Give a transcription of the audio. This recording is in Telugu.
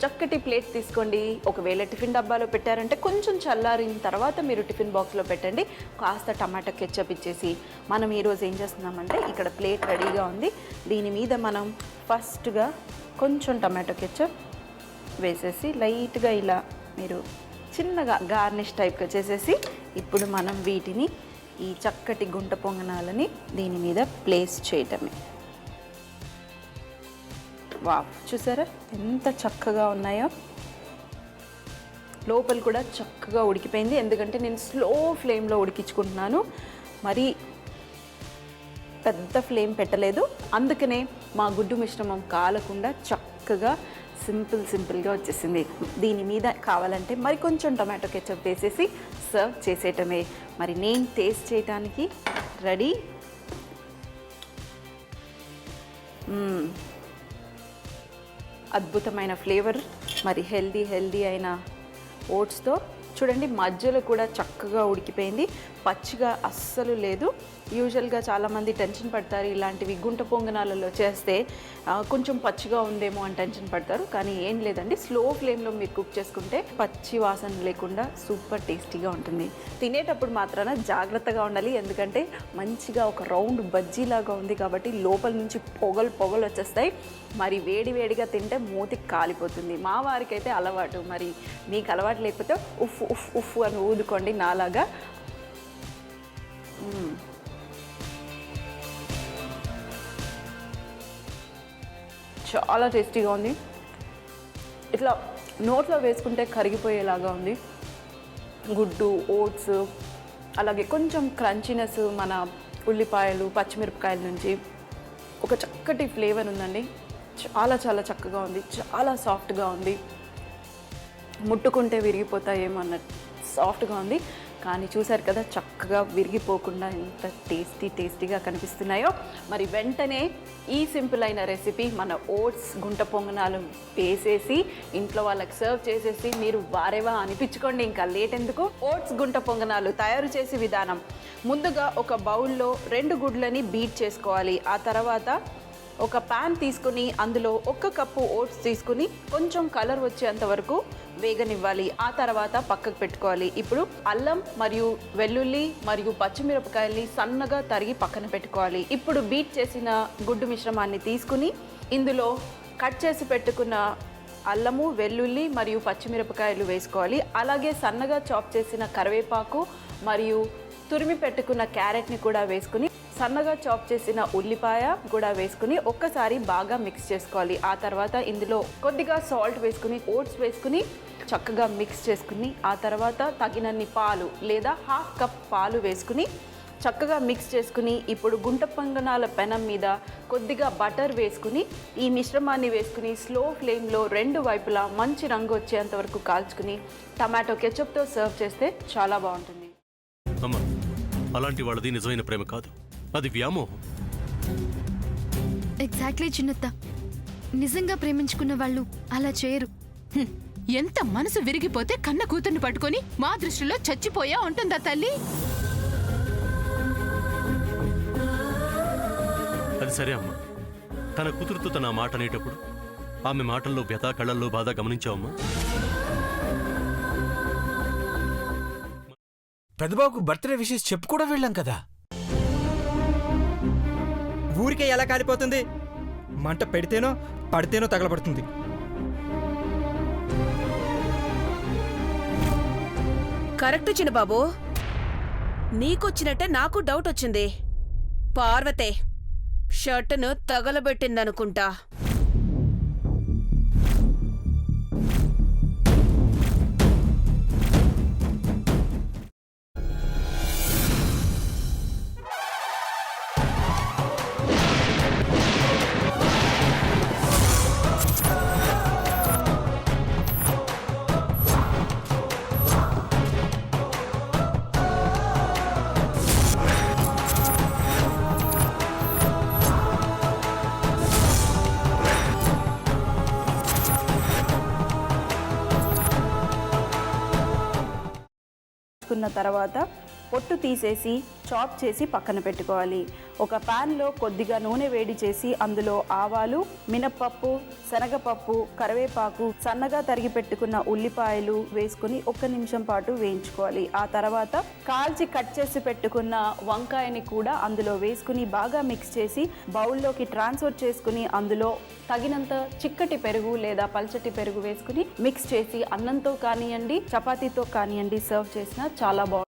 చక్కటి ప్లేట్ తీసుకోండి. ఒకవేళ టిఫిన్ డబ్బాలో పెట్టారంటే కొంచెం చల్లారిన తర్వాత మీరు టిఫిన్ బాక్స్లో పెట్టండి. కాస్త టమాటా కెచప్ ఇచ్చేసి మనం ఈరోజు ఏం చేస్తున్నామంటే ఇక్కడ ప్లేట్ రెడీగా ఉంది. దీని మీద మనం ఫస్ట్గా కొంచెం టమాటో కెచప్ వేసేసి లైట్గా ఇలా మీరు చిన్నగా గార్నిష్ టైప్గా చేసేసి ఇప్పుడు మనం వీటిని ఈ చక్కటి గుంట పొంగనాలని దీని మీద ప్లేస్ చేయటమే. వావ్, చూసారా ఎంత చక్కగా ఉన్నాయో. లోపల కూడా చక్కగా ఉడికిపోయింది, ఎందుకంటే నేను స్లో ఫ్లేమ్లో ఉడికించుకుంటున్నాను. మరి పెద్ద ఫ్లేమ్ పెట్టలేదు, అందుకనే మా గుడ్డు మిశ్రమం కాలకుండా చక్కగా సింపుల్గా వచ్చేసింది. దీని మీద కావాలంటే మరి కొంచెం టమాటో కెచప్ వేసేసి సర్వ్ చేసేయటమే. మరి నేను టేస్ట్ చేయడానికి రెడీ. అద్భుతమైన ఫ్లేవర్, మరి హెల్దీ అయిన ఓట్స్తో చూడండి. మధ్యలో కూడా చక్కగా ఉడికిపోయింది, పచ్చిగా అస్సలు లేదు. యూజువల్గా చాలామంది టెన్షన్ పడతారు, ఇలాంటివి గుంట పొంగనాలలో చేస్తే కొంచెం పచ్చిగా ఉందేమో అని టెన్షన్ పడతారు. కానీ ఏం లేదండి, స్లో ఫ్లేమ్లో మీరు కుక్ చేసుకుంటే పచ్చి వాసన లేకుండా సూపర్ టేస్టీగా ఉంటుంది. తినేటప్పుడు మాత్రాన జాగ్రత్తగా ఉండాలి, ఎందుకంటే మంచిగా ఒక రౌండ్ బజ్జీలాగా ఉంది కాబట్టి లోపల నుంచి పొగలు వచ్చేస్తాయి. మరి వేడిగా తింటే మూతికి కాలిపోతుంది. మా వారికి అయితే అలవాటు, మరి మీకు అలవాటు లేకపోతే ఉఫ్ ఉఫ్ ఉఫ్ అని ఊదుకోండి నాలాగా. చాలా టేస్టీగా ఉంది. ఇట్లా నోట్లో వేసుకుంటే కరిగిపోయేలాగా ఉంది. గుడ్డు, ఓట్స్, అలాగే కొంచెం క్రంచీనెస్ మన ఉల్లిపాయలు, పచ్చిమిరపకాయల నుంచి ఒక చక్కటి ఫ్లేవర్ ఉందండి. చాలా చక్కగా ఉంది, చాలా సాఫ్ట్గా ఉంది. ముట్టుకుంటే విరిగిపోతాయేమో అన్నట్టు సాఫ్ట్గా ఉంది. కానీ చూసారు కదా చక్కగా విరిగిపోకుండా ఎంత టేస్టీగా కనిపిస్తున్నాయో. మరి వెంటనే ఈ సింపుల్ అయిన రెసిపీ మన ఓట్స్ గుంట పొంగనాలు వేసేసి ఇంట్లో వాళ్ళకి సర్వ్ చేసేసి మీరు వారేవా అనిపించుకోండి. ఇంకా లేట్ ఎందుకు. ఓట్స్ గుంట పొంగనాలు తయారు చేసే విధానం: ముందుగా ఒక బౌల్లో 2 గుడ్లని బీట్ చేసుకోవాలి. ఆ తర్వాత ఒక ప్యాన్ తీసుకుని అందులో 1 కప్పు ఓట్స్ తీసుకుని కొంచెం కలర్ వచ్చేంత వరకు వేగనివ్వాలి. ఆ తర్వాత పక్కకు పెట్టుకోవాలి. ఇప్పుడు అల్లం మరియు వెల్లుల్లి మరియు పచ్చిమిరపకాయల్ని సన్నగా తరిగి పక్కన పెట్టుకోవాలి. ఇప్పుడు బీట్ చేసిన గుడ్డు మిశ్రమాన్ని తీసుకుని ఇందులో కట్ చేసి పెట్టుకున్న అల్లము, వెల్లుల్లి మరియు పచ్చిమిరపకాయలు వేసుకోవాలి. అలాగే సన్నగా చాప్ చేసిన కరివేపాకు మరియు తురిమి పెట్టుకున్న క్యారెట్ని కూడా వేసుకుని సన్నగా చాప్ చేసిన ఉల్లిపాయ కూడా వేసుకుని ఒక్కసారి బాగా మిక్స్ చేసుకోవాలి. ఆ తర్వాత ఇందులో కొద్దిగా సాల్ట్ వేసుకుని ఓట్స్ వేసుకుని చక్కగా మిక్స్ చేసుకుని ఆ తర్వాత తగినన్ని పాలు లేదా 1/2 కప్ పాలు వేసుకుని చక్కగా మిక్స్ చేసుకుని ఇప్పుడు గుంట పొంగనాల పెనం మీద కొద్దిగా బటర్ వేసుకుని ఈ మిశ్రమాన్ని వేసుకుని స్లో ఫ్లేమ్లో 2 వైపులా మంచి రంగు వచ్చేంత వరకు కాల్చుకుని టమాటో కెచప్తో సర్వ్ చేస్తే చాలా బాగుంటుంది. అమ్మా, అలాంటి వాళ్ళది నిజమైన ప్రేమ కాదు, అది వ్యామోహం. ఎగ్జాక్ట్లీ చిన్నత్త, నిజంగా ప్రేమించుకున్న వాళ్ళు అలా చేయరు. ఎంత మనసు విరిగిపోతే కన్న కూతుర్ని పట్టుకొని మా దృష్టిలో చచ్చిపోయా ఉంటుందా తల్లి? అది సరే అమ్మా, తన కూతురుతో తన మాట అనేటప్పుడు ఆమె మాటల్లో వ్యథ, కళ్ళల్లో బాధ గమనించావమ్మా? పెద్దబాబుకు బర్త్డే విషెస్ చెప్పు కూడా వెళ్ళాం కదా. ఊరికే ఎలా కాలిపోతుంది? మంట పెడితేనో పడితేనో తగలబడుతుంది. కరెక్ట్ చిన్నబాబు, నీకొచ్చినట్టే నాకు డౌట్ వచ్చింది. పార్వతే షర్టును తగలబెట్టిందనుకుంటా. తర్వాత పొట్టు తీసేసి చాప్ చేసి పక్కన పెట్టుకోవాలి. ఒక ప్యాన్లో కొద్దిగా నూనె వేడి చేసి అందులో ఆవాలు, మినప్పప్పు, శనగపప్పు, కరివేపాకు, సన్నగా తరిగి పెట్టుకున్న ఉల్లిపాయలు వేసుకుని 1 నిమిషం పాటు వేయించుకోవాలి. ఆ తర్వాత కాల్చి కట్ చేసి పెట్టుకున్న వంకాయని కూడా అందులో వేసుకుని బాగా మిక్స్ చేసి బౌల్లోకి ట్రాన్స్ఫర్ చేసుకుని అందులో తగినంత చిక్కటి పెరుగు లేదా పల్చటి పెరుగు వేసుకుని మిక్స్ చేసి అన్నంతో కానివ్వండి, చపాతీతో కానివ్వండి సర్వ్ చేసినా చాలా బాగుంటుంది.